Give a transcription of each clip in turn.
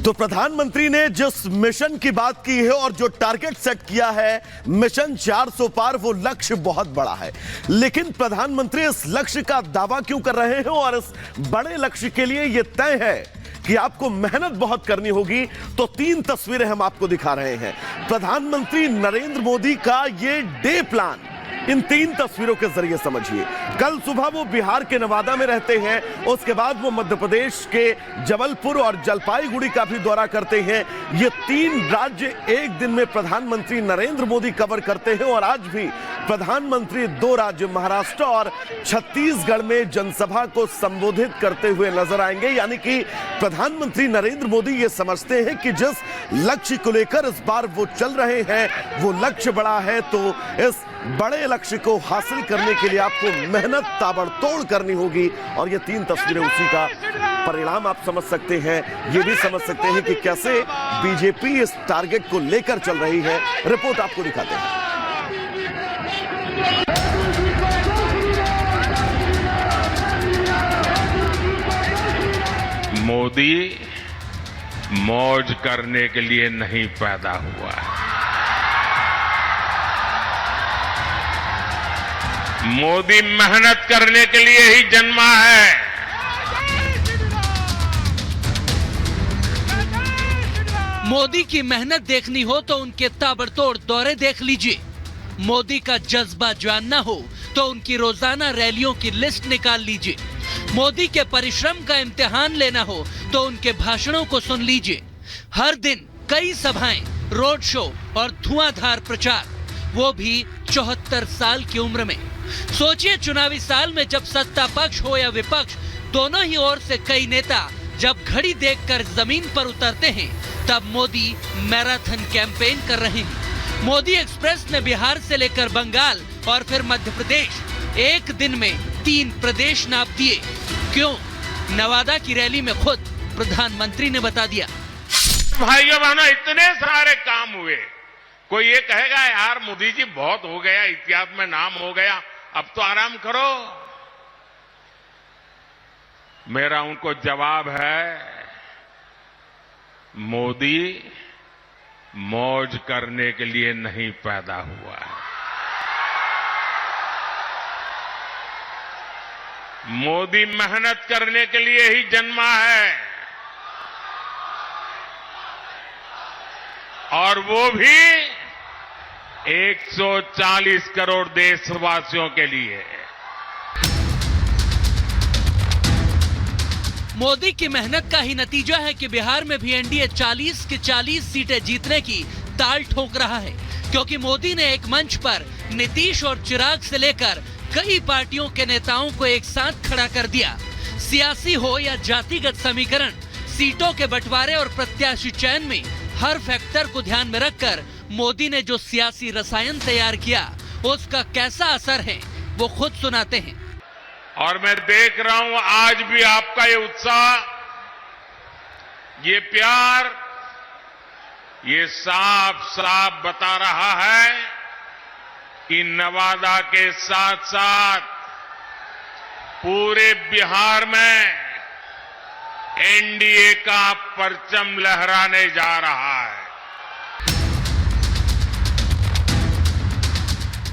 तो प्रधानमंत्री ने जिस मिशन की बात की है और जो टारगेट सेट किया है मिशन 400 पार, वो लक्ष्य बहुत बड़ा है। लेकिन प्रधानमंत्री इस लक्ष्य का दावा क्यों कर रहे हैं और इस बड़े लक्ष्य के लिए यह तय है कि आपको मेहनत बहुत करनी होगी। तो 3 तस्वीरें हम आपको दिखा रहे हैं। प्रधानमंत्री नरेंद्र मोदी का यह डे प्लान इन 3 तस्वीरों के जरिए समझिए। कल सुबह वो बिहार के नवादा में रहते हैं, उसके बाद वो मध्य प्रदेश के जबलपुर और जलपाईगुड़ी का भी दौरा करते हैं। ये 3 राज्य एक दिन में प्रधानमंत्री नरेंद्र मोदी कवर करते हैं और आज भी प्रधानमंत्री 2 राज्य महाराष्ट्र और छत्तीसगढ़ में जनसभा को संबोधित करते हुए नजर आएंगे। यानी कि प्रधानमंत्री नरेंद्र मोदी ये समझते हैं कि जिस लक्ष्य को लेकर इस बार वो चल रहे हैं वो लक्ष्य बड़ा है, तो इस बड़े लक्ष्य को हासिल करने के लिए आपको मेहनत ताबड़तोड़ करनी होगी। और ये 3 तस्वीरें उसी का परिणाम आप समझ सकते हैं। ये भी समझ सकते हैं कि कैसे बीजेपी इस टारगेट को लेकर चल रही है। रिपोर्ट आपको दिखाते हैं। मोदी मौज करने के लिए नहीं पैदा हुआ है। मोदी मेहनत करने के लिए ही जन्मा है। मोदी की मेहनत देखनी हो तो उनके ताबड़तोड़ दौरे देख लीजिए। मोदी का जज्बा जानना हो तो उनकी रोजाना रैलियों की लिस्ट निकाल लीजिए। मोदी के परिश्रम का इम्तिहान लेना हो तो उनके भाषणों को सुन लीजिए। हर दिन कई सभाएं, रोड शो और धुआंधार प्रचार, वो भी 74 साल की उम्र में। सोचिए, चुनावी साल में जब सत्ता पक्ष हो या विपक्ष, दोनों ही ओर से कई नेता जब घड़ी देखकर जमीन पर उतरते हैं, तब मोदी मैराथन कैंपेन कर रहे हैं। मोदी एक्सप्रेस ने बिहार से लेकर बंगाल और फिर मध्य प्रदेश एक दिन में 3 प्रदेश नाप दिए। क्यों? नवादा की रैली में खुद प्रधानमंत्री ने बता दिया। भाइयों बहनों, इतने सारे काम हुए। कोई ये कहेगा यार मोदी जी बहुत हो गया, इतिहास में नाम हो गया, अब तो आराम करो। मेरा उनको जवाब है, मोदी मौज करने के लिए नहीं पैदा हुआ है। मोदी मेहनत करने के लिए ही जन्मा है, और वो भी 140 करोड़ देशवासियों के लिए। मोदी की मेहनत का ही नतीजा है कि बिहार में भी एनडीए 40 की 40 सीटें जीतने की ताल ठोक रहा है, क्योंकि मोदी ने एक मंच पर नीतीश और चिराग से लेकर कई पार्टियों के नेताओं को एक साथ खड़ा कर दिया। सियासी हो या जातिगत समीकरण, सीटों के बंटवारे और प्रत्याशी चयन में हर फैक्टर को ध्यान में रखकर मोदी ने जो सियासी रसायन तैयार किया, उसका कैसा असर है वो खुद सुनाते हैं। और मैं देख रहा हूं आज भी आपका ये उत्साह, ये प्यार, ये साफ साफ बता रहा है कि नवादा के साथ साथ पूरे बिहार में एनडीए का परचम लहराने जा रहा है।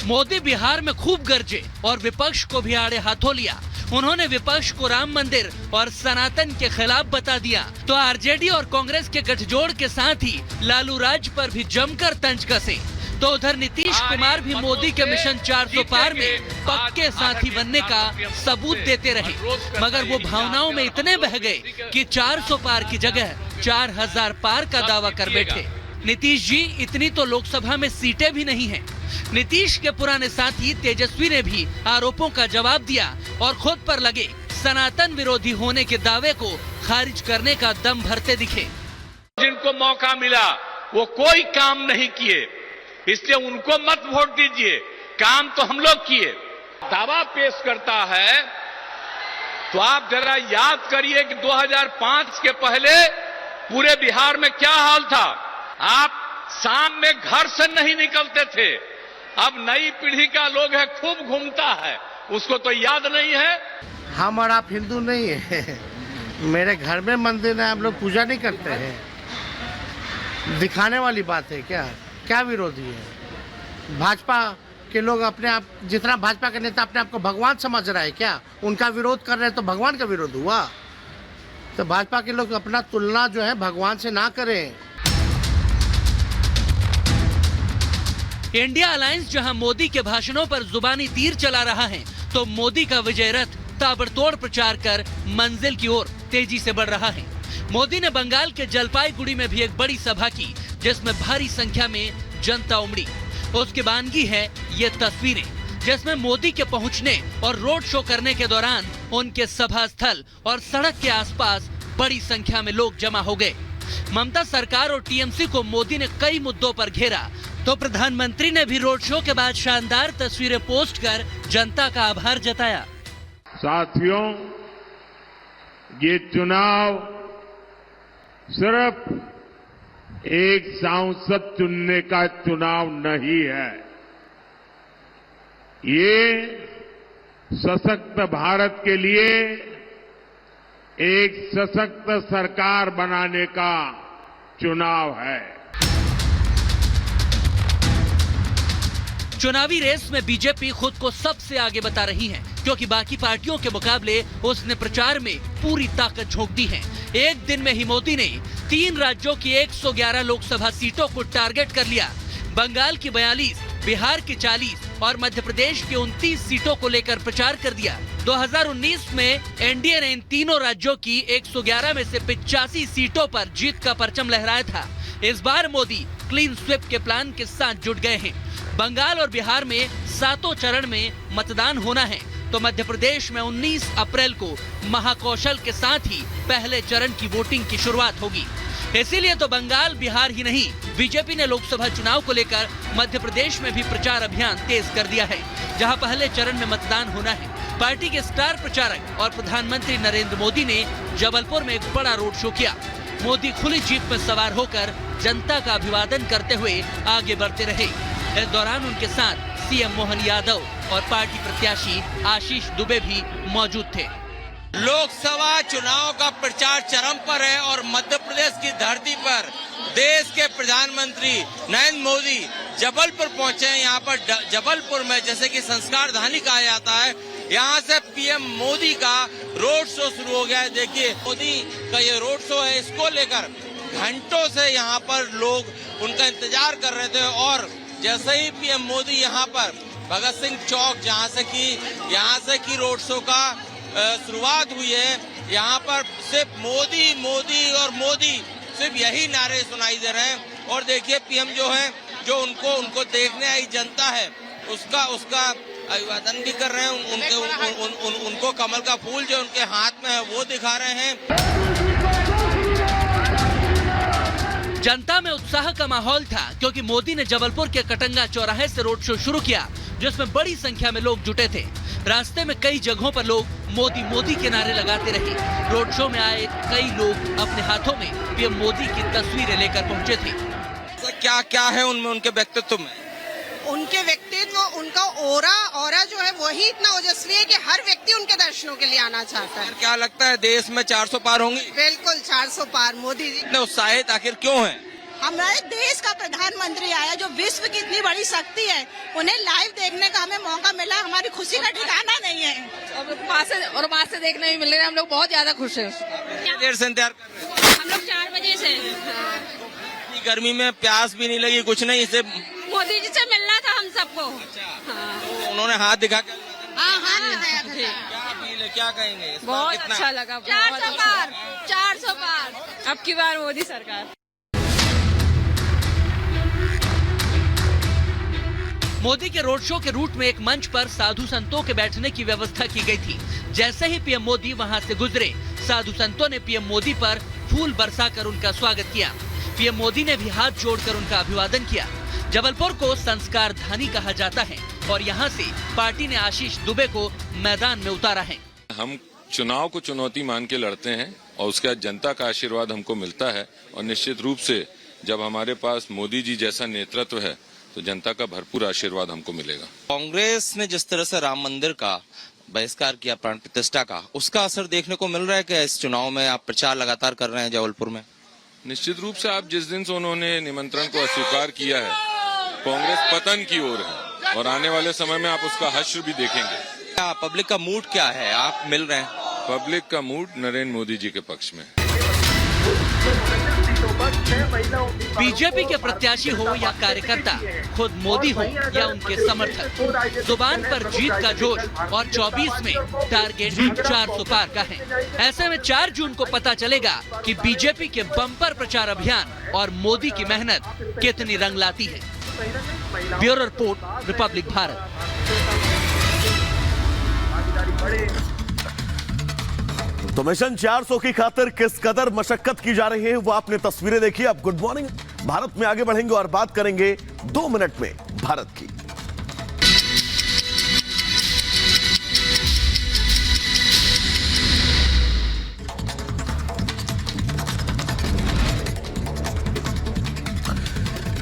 मोदी बिहार में खूब गरजे और विपक्ष को भी आड़े हाथों लिया। उन्होंने विपक्ष को राम मंदिर और सनातन के खिलाफ बता दिया, तो आरजेडी और कांग्रेस के गठजोड़ के साथ ही लालू राज पर भी जमकर तंज कसे। तो उधर नीतीश कुमार भी मोदी के मिशन 400 पार में पक्के साथी बनने का सबूत देते रहे, मगर वो भावनाओं में इतने बह गए कि 400 पार की जगह 4000 पार का दावा कर बैठे। नीतीश जी, इतनी तो लोकसभा में सीटें भी नहीं हैं। नीतीश के पुराने साथी तेजस्वी ने भी आरोपों का जवाब दिया और खुद पर लगे सनातन विरोधी होने के दावे को खारिज करने का दम भरते दिखे। जिनको मौका मिला वो कोई काम नहीं किए, इसलिए उनको मत वोट दीजिए। काम तो हम लोग किए। दावा पेश करता है तो आप जरा याद करिए कि 2005 के पहले पूरे बिहार में क्या हाल था। आप शाम में घर से नहीं निकलते थे। अब नई पीढ़ी का लोग है, खूब घूमता है, उसको तो याद नहीं है। हम और आप हिंदू नहीं है। मेरे घर में मंदिर है, हम लोग पूजा नहीं करते हैं। दिखाने वाली बात है क्या? क्या विरोधी है? भाजपा के लोग अपने आप, जितना भाजपा के नेता अपने आप को भगवान समझ रहा है क्या? उनका विरोध कर रहे हैं तो भगवान का विरोध हुआ। तो भाजपा के लोग अपना तुलना जो है भगवान से ना करें। इंडिया अलायंस जहां मोदी के भाषणों पर जुबानी तीर चला रहा है, तो मोदी का विजय रथ ताबड़तोड़ प्रचार कर मंजिल की ओर तेजी से बढ़ रहा है। मोदी ने बंगाल के जलपाईगुड़ी में भी एक बड़ी सभा की, जिसमें भारी संख्या में जनता उमड़ी। उसकी बानगी है ये तस्वीरें, जिसमें मोदी के पहुंचने और रोड शो करने के दौरान उनके सभा स्थल और सड़क के आसपास बड़ी संख्या में लोग जमा हो गए। ममता सरकार और टीएमसी को मोदी ने कई मुद्दों पर घेरा, तो प्रधानमंत्री ने भी रोड शो के बाद शानदार तस्वीरें पोस्ट कर जनता का आभार जताया। साथियों, ये चुनाव सिर्फ एक सांसद चुनने का चुनाव नहीं है, ये सशक्त भारत के लिए एक सशक्त सरकार बनाने का चुनाव है। चुनावी रेस में बीजेपी खुद को सबसे आगे बता रही है, क्योंकि बाकी पार्टियों के मुकाबले उसने प्रचार में पूरी ताकत झोंक दी है। एक दिन में ही मोदी ने 3 राज्यों की 111 लोकसभा सीटों को टारगेट कर लिया। बंगाल की 42, बिहार की 40 और मध्य प्रदेश की 29 सीटों को लेकर प्रचार कर दिया। 2019 में एनडीए ने इन तीनों राज्यों की 111 में से 85 सीटों पर जीत का परचम लहराया था। इस बार मोदी क्लीन स्वीप के प्लान के साथ जुट गए हैं। बंगाल और बिहार में 7 चरण में मतदान होना है, तो मध्य प्रदेश में 19 अप्रैल को महाकौशल के साथ ही पहले चरण की वोटिंग की शुरुआत होगी। इसीलिए तो बंगाल, बिहार ही नहीं, बीजेपी ने लोकसभा चुनाव को लेकर मध्य प्रदेश में भी प्रचार अभियान तेज कर दिया है, जहां पहले चरण में मतदान होना है। पार्टी के स्टार प्रचारक और प्रधानमंत्री नरेंद्र मोदी ने जबलपुर में एक बड़ा रोड शो किया। मोदी खुली जीप में सवार होकर जनता का अभिवादन करते हुए आगे बढ़ते रहे। इस दौरान उनके साथ सीएम मोहन यादव और पार्टी प्रत्याशी आशीष दुबे भी मौजूद थे। लोकसभा चुनाव का प्रचार चरम पर है और मध्य प्रदेश की धरती पर देश के प्रधानमंत्री नरेंद्र मोदी जबलपुर पहुंचे हैं। यहाँ पर जबलपुर में, जैसे कि संस्कार धानी कहा जाता है, यहाँ से पीएम मोदी का रोड शो शुरू हो गया है। देखिए, मोदी का ये रोड शो है, इसको लेकर घंटों से यहाँ पर लोग उनका इंतजार कर रहे थे। और जैसे ही पीएम मोदी यहाँ पर भगत सिंह चौक, जहाँ से की रोड शो का शुरुआत हुई है, यहाँ पर सिर्फ मोदी मोदी और मोदी, सिर्फ यही नारे सुनाई दे रहे हैं। और देखिए, पीएम जो है, जो उनको देखने आई जनता है, उसका अभिवादन भी कर रहे हैं। उनको कमल का फूल जो उनके हाथ में है वो दिखा रहे हैं। जनता में उत्साह का माहौल था, क्योंकि मोदी ने जबलपुर के कटंगा चौराहे से रोड शो शुरू किया, जिसमें बड़ी संख्या में लोग जुटे थे। रास्ते में कई जगहों पर लोग मोदी मोदी के नारे लगाते रहे। रोड शो में आए कई लोग अपने हाथों में पीएम मोदी की तस्वीरें लेकर पहुंचे थे। क्या क्या है उनमें, उनके व्यक्तित्व में? उनके व्यक्तित्व, उनका ऑरा जो है वही इतना ओजस्वी है कि हर व्यक्ति उनके दर्शनों के लिए आना चाहता है। क्या लगता है, देश में 400 पार होंगी? बिल्कुल 400 पार। मोदी जी इतने उत्साहित आखिर क्यों हैं? हमारे देश का प्रधानमंत्री आया, जो विश्व की इतनी बड़ी शक्ति है, उन्हें लाइव देखने का हमें मौका मिला। हमारी खुशी का ठिकाना नहीं है। और वहाँ से देखने भी मिल रहे हैं, हम लोग बहुत ज्यादा खुश हैं। कितनी देर से इंतजार कर रहे हैं? हम लोग 4 बजे से। गर्मी में प्यास भी नहीं लगी, कुछ नहीं, इसे मोदी जी से मिलना था हम सबको। तो उन्होंने हाथ दिखा के क्या फील है, क्या कहेंगे? बहुत अच्छा लगा। 400 पार, 400 पार। अब की बार मोदी सरकार। मोदी के रोड शो के रूट में एक मंच पर साधु संतों के बैठने की व्यवस्था की गई थी। जैसे ही पीएम मोदी वहां से गुजरे, साधु संतों ने पीएम मोदी पर फूल बरसाकर उनका स्वागत किया। पीएम मोदी ने भी हाथ जोड़कर उनका अभिवादन किया। जबलपुर को संस्कार धानी कहा जाता है और यहाँ से पार्टी ने आशीष दुबे को मैदान में उतारा है। हम चुनाव को चुनौती मान के लड़ते हैं और उसके बाद जनता का आशीर्वाद हमको मिलता है, और निश्चित रूप से जब हमारे पास मोदी जी जैसा नेतृत्व है तो जनता का भरपूर आशीर्वाद हमको मिलेगा। कांग्रेस ने जिस तरह से राम मंदिर का बहिष्कार किया, प्राण प्रतिष्ठा का, उसका असर देखने को मिल रहा है कि इस चुनाव में आप प्रचार लगातार कर रहे हैं जबलपुर में? निश्चित रूप से आप जिस दिन से उन्होंने निमंत्रण को अस्वीकार किया है, कांग्रेस पतन की ओर है और आने वाले समय में आप उसका हश्र भी देखेंगे। क्या पब्लिक का मूड क्या है? आप मिल रहे हैं? पब्लिक का मूड नरेंद्र मोदी जी के पक्ष में। बीजेपी के प्रत्याशी हो या कार्यकर्ता, खुद मोदी हो या उनके समर्थक, जुबान पर जीत का जोश और 24 में टारगेट 400 पार का है। ऐसे में 4 जून को पता चलेगा कि बीजेपी के बम्पर प्रचार अभियान और मोदी की मेहनत कितनी रंग लाती है। Bureau report, Republic Bharat. तो मिशन 400 की खातिर किस कदर मशक्कत की जा रही है वो आपने तस्वीरें देखी। अब गुड मॉर्निंग भारत में आगे बढ़ेंगे और बात करेंगे 2 मिनट में भारत की।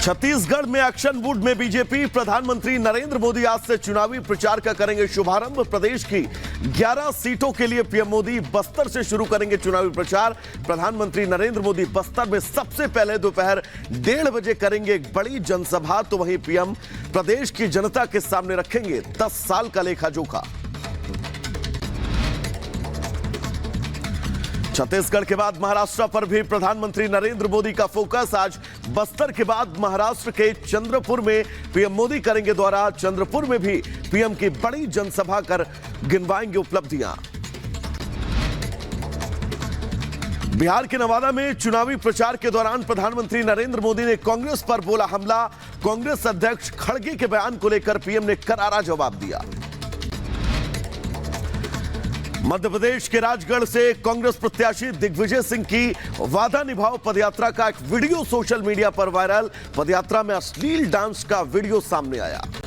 छत्तीसगढ़ में एक्शन मूड में बीजेपी। प्रधानमंत्री नरेंद्र मोदी आज से चुनावी प्रचार का करेंगे शुभारंभ। प्रदेश की 11 सीटों के लिए पीएम मोदी बस्तर से शुरू करेंगे चुनावी प्रचार। प्रधानमंत्री नरेंद्र मोदी बस्तर में सबसे पहले दोपहर 1:30 बजे करेंगे एक बड़ी जनसभा। तो वहीं पीएम प्रदेश की जनता के सामने रखेंगे 10 साल का लेखा जोखा। छत्तीसगढ़ के बाद महाराष्ट्र पर भी प्रधानमंत्री नरेंद्र मोदी का फोकस। आज बस्तर के बाद महाराष्ट्र के चंद्रपुर में पीएम मोदी करेंगे दौरा। चंद्रपुर में भी पीएम की बड़ी जनसभा कर गिनवाएंगे उपलब्धियां। बिहार के नवादा में चुनावी प्रचार के दौरान प्रधानमंत्री नरेंद्र मोदी ने कांग्रेस पर बोला हमला। कांग्रेस अध्यक्ष खड़गे के बयान को लेकर पीएम ने करारा जवाब दिया। मध्य प्रदेश के राजगढ़ से कांग्रेस प्रत्याशी दिग्विजय सिंह की वादा निभाओ पदयात्रा का एक वीडियो सोशल मीडिया पर वायरल। पदयात्रा में अश्लील डांस का वीडियो सामने आया।